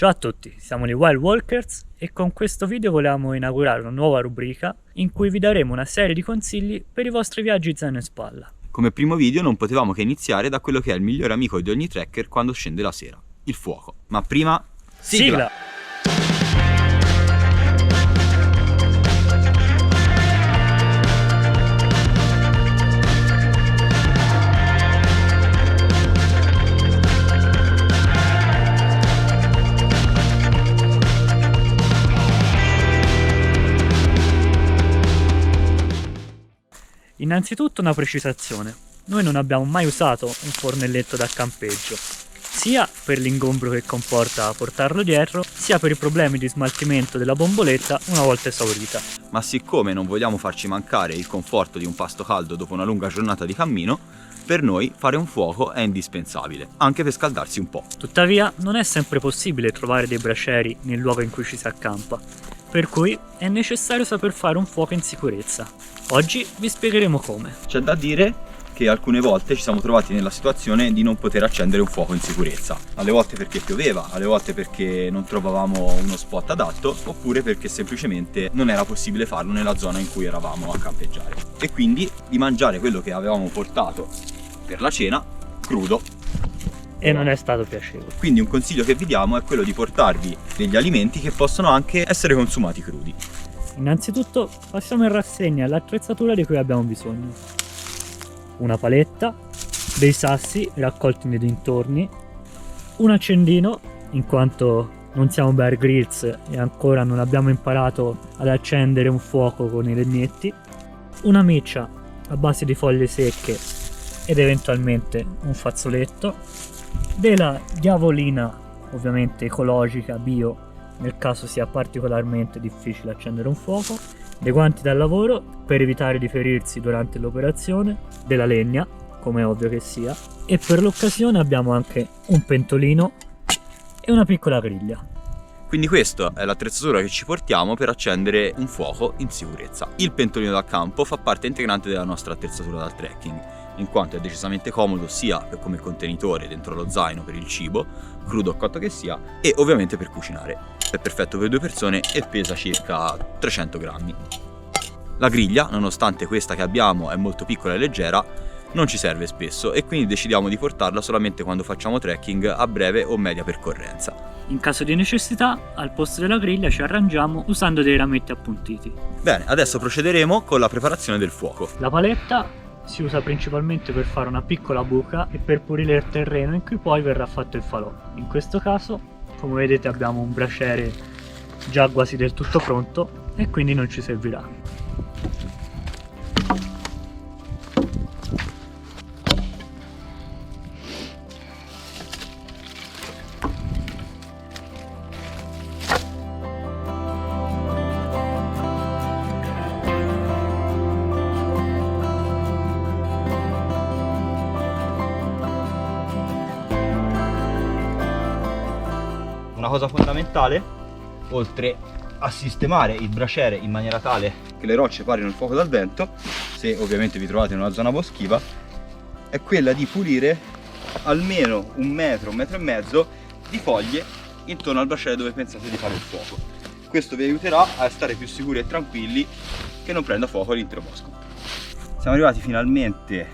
Ciao a tutti, siamo i Wild Walkers e con questo video volevamo inaugurare una nuova rubrica in cui vi daremo una serie di consigli per i vostri viaggi zaino in spalla. Come primo video non potevamo che iniziare da quello che è il migliore amico di ogni trekker quando scende la sera, il fuoco. Ma prima, sigla! Innanzitutto una precisazione, noi non abbiamo mai usato un fornelletto da campeggio, sia per l'ingombro che comporta portarlo dietro, sia per i problemi di smaltimento della bomboletta una volta esaurita. Ma siccome non vogliamo farci mancare il conforto di un pasto caldo dopo una lunga giornata di cammino, per noi fare un fuoco è indispensabile, anche per scaldarsi un po'. Tuttavia non è sempre possibile trovare dei bracieri nel luogo in cui ci si accampa, per cui è necessario saper fare un fuoco in sicurezza. Oggi vi spiegheremo come. C'è da dire che alcune volte ci siamo trovati nella situazione di non poter accendere un fuoco in sicurezza. Alle volte perché pioveva, alle volte perché non trovavamo uno spot adatto, oppure perché semplicemente non era possibile farlo nella zona in cui eravamo a campeggiare. E quindi di mangiare quello che avevamo portato per la cena crudo. E non è stato piacevole. Quindi un consiglio che vi diamo è quello di portarvi degli alimenti che possono anche essere consumati crudi. Innanzitutto passiamo in rassegna l'attrezzatura di cui abbiamo bisogno. Una paletta, dei sassi raccolti nei dintorni, un accendino, in quanto non siamo Bear Grylls e ancora non abbiamo imparato ad accendere un fuoco con i legnetti, una miccia a base di foglie secche ed eventualmente un fazzoletto, della diavolina ovviamente ecologica, bio, nel caso sia particolarmente difficile accendere un fuoco, dei guanti da lavoro per evitare di ferirsi durante l'operazione, della legna, come è ovvio che sia, e per l'occasione abbiamo anche un pentolino e una piccola griglia. Quindi questa è l'attrezzatura che ci portiamo per accendere un fuoco in sicurezza. Il pentolino da campo fa parte integrante della nostra attrezzatura da trekking, in quanto è decisamente comodo sia come contenitore dentro lo zaino per il cibo, crudo o cotto che sia, e ovviamente per cucinare. È perfetto per 2 persone e pesa circa 300 grammi. La griglia, nonostante questa che abbiamo è molto piccola e leggera, non ci serve spesso e quindi decidiamo di portarla solamente quando facciamo trekking a breve o media percorrenza. In caso di necessità, al posto della griglia ci arrangiamo usando dei rametti appuntiti. Bene, adesso procederemo con la preparazione del fuoco. La paletta si usa principalmente per fare una piccola buca e per pulire il terreno in cui poi verrà fatto il falò. In questo caso, come vedete, abbiamo un braciere già quasi del tutto pronto e quindi non ci servirà. Una cosa fondamentale, oltre a sistemare il braciere in maniera tale che le rocce parino il fuoco dal vento, se ovviamente vi trovate in una zona boschiva, è quella di pulire almeno 1 metro, 1,5 metri di foglie intorno al braciere dove pensate di fare il fuoco. Questo vi aiuterà a stare più sicuri e tranquilli che non prenda fuoco l'intero bosco. Siamo arrivati finalmente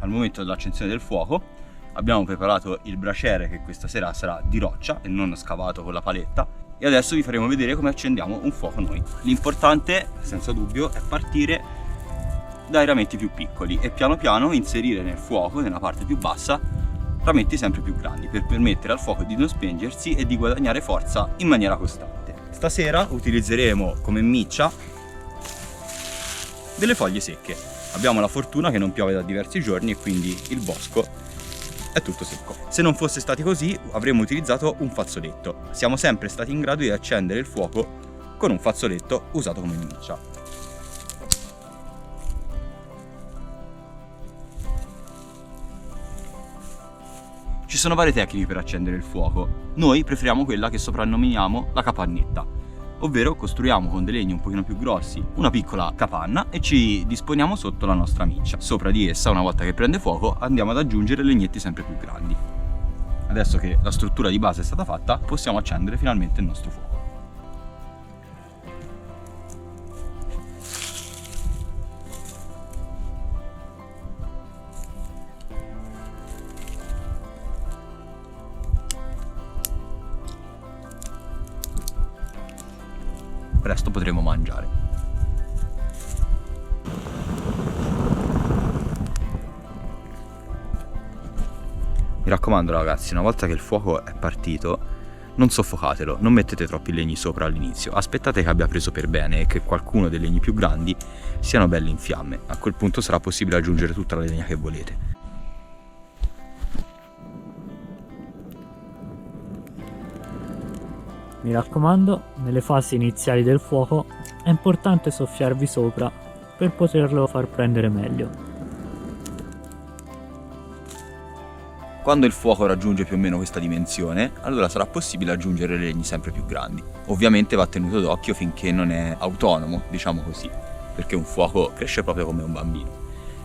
al momento dell'accensione del fuoco. Abbiamo preparato il braciere che questa sera sarà di roccia e non scavato con la paletta, e adesso vi faremo vedere come accendiamo un fuoco noi. L'importante, senza dubbio, è partire dai rametti più piccoli e piano piano inserire nel fuoco, nella parte più bassa, rametti sempre più grandi per permettere al fuoco di non spengersi e di guadagnare forza in maniera costante. Stasera utilizzeremo come miccia delle foglie secche. Abbiamo la fortuna che non piove da diversi giorni e quindi il bosco è tutto secco. Se non fosse stato così avremmo utilizzato un fazzoletto. Siamo sempre stati in grado di accendere il fuoco con un fazzoletto usato come miccia. Ci sono varie tecniche per accendere il fuoco. Noi preferiamo quella che soprannominiamo la capannetta, ovvero costruiamo con dei legni un pochino più grossi una piccola capanna e ci disponiamo sotto la nostra miccia. Sopra di essa, una volta che prende fuoco, andiamo ad aggiungere legnetti sempre più grandi. Adesso che la struttura di base è stata fatta, possiamo accendere finalmente il nostro fuoco. Presto potremo mangiare. Mi raccomando ragazzi, una volta che il fuoco è partito, non soffocatelo, non mettete troppi legni sopra all'inizio, aspettate che abbia preso per bene e che qualcuno dei legni più grandi siano belli in fiamme. A quel punto sarà possibile aggiungere tutta la legna che volete. Mi raccomando, nelle fasi iniziali del fuoco è importante soffiarvi sopra per poterlo far prendere meglio. Quando il fuoco raggiunge più o meno questa dimensione, allora sarà possibile aggiungere legni sempre più grandi. Ovviamente va tenuto d'occhio finché non è autonomo, diciamo così, perché un fuoco cresce proprio come un bambino.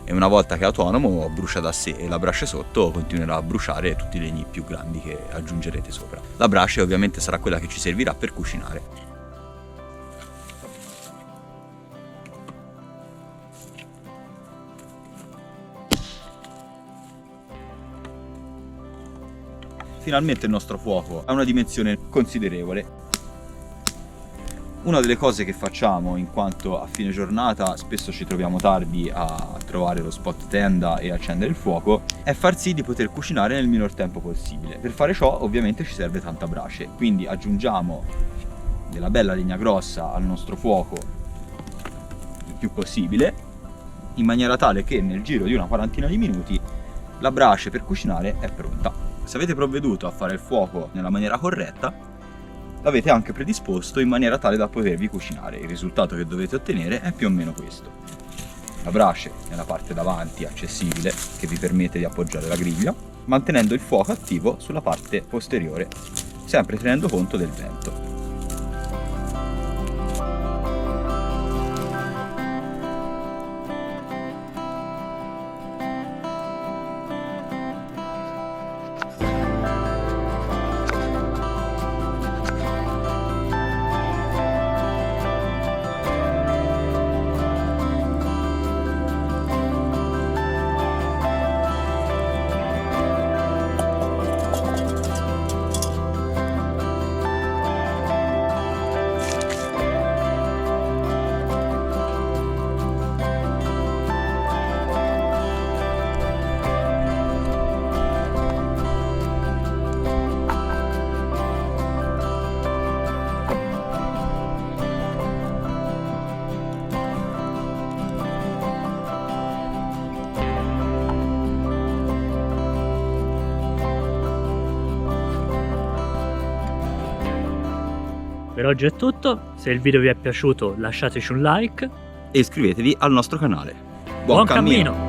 E una volta che è autonomo brucia da sé e la brace sotto continuerà a bruciare tutti i legni più grandi che aggiungerete sopra. La brace ovviamente sarà quella che ci servirà per cucinare. Finalmente il nostro fuoco ha una dimensione considerevole. Una delle cose che facciamo, in quanto a fine giornata spesso ci troviamo tardi a trovare lo spot tenda e accendere il fuoco, è far sì di poter cucinare nel minor tempo possibile. Per fare ciò ovviamente ci serve tanta brace, quindi aggiungiamo della bella legna grossa al nostro fuoco il più possibile, in maniera tale che nel giro di una quarantina di minuti la brace per cucinare è pronta. Se avete provveduto a fare il fuoco nella maniera corretta, l'avete anche predisposto in maniera tale da potervi cucinare. Il risultato che dovete ottenere è più o meno questo. La brace nella parte davanti accessibile che vi permette di appoggiare la griglia, mantenendo il fuoco attivo sulla parte posteriore, sempre tenendo conto del vento. Per oggi è tutto, se il video vi è piaciuto lasciateci un like. E iscrivetevi al nostro canale. Buon cammino!